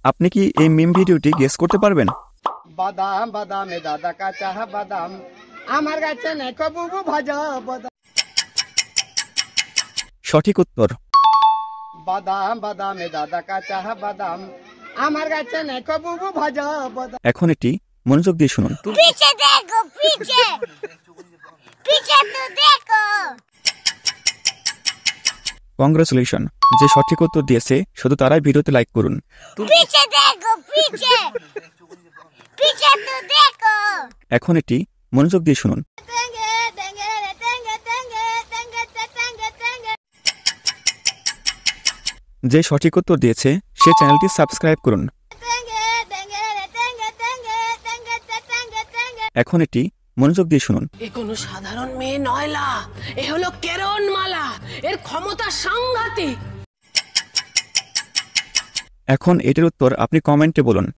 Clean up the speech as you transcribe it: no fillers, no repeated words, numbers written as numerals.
আপনি কি এই মিম ভিডিওটি গেস করতে পারবেন? বাদাম বাদামে দাদা কাঁচা বাদাম আমার কাছে নেই বুবু ভাজা বাদাম। সঠিক উত্তর। বাদাম বাদামে দাদা কাঁচা বাদাম আমার কাছে নেই বুবু ভাজা বাদাম। এখন এটি মনোযোগ দিয়ে শুনুন। पीछे देखो पीछे पीछे तो देखो। কংগ্রেচুলেশন, যে সঠিক উত্তর দিয়েছে শুধু তারাই ভিডিওতে লাইক করুন। पीछे देखो पीछे पीछे तो देखो। এখন এটি মনোযোগ দিয়ে শুনুন। तेंगे तेंगे रे तेंगे तेंगे तेंगे तेंगे तेंगे। যে সঠিক উত্তর দিয়েছে সে চ্যানেলটি সাবস্ক্রাইব করুন। तेंगे तेंगे रे तेंगे तेंगे तेंगे तेंगे तेंगे। এখন এটি মনোযোগ দিয়ে শুনুন। এ কোনো সাধারণ মেয়ে নয়লা, এ হলো কেরণমালা, এর ক্ষমতা সাংঘাতিক। এখন এটির উত্তর আপনি কমেন্টে বলুন।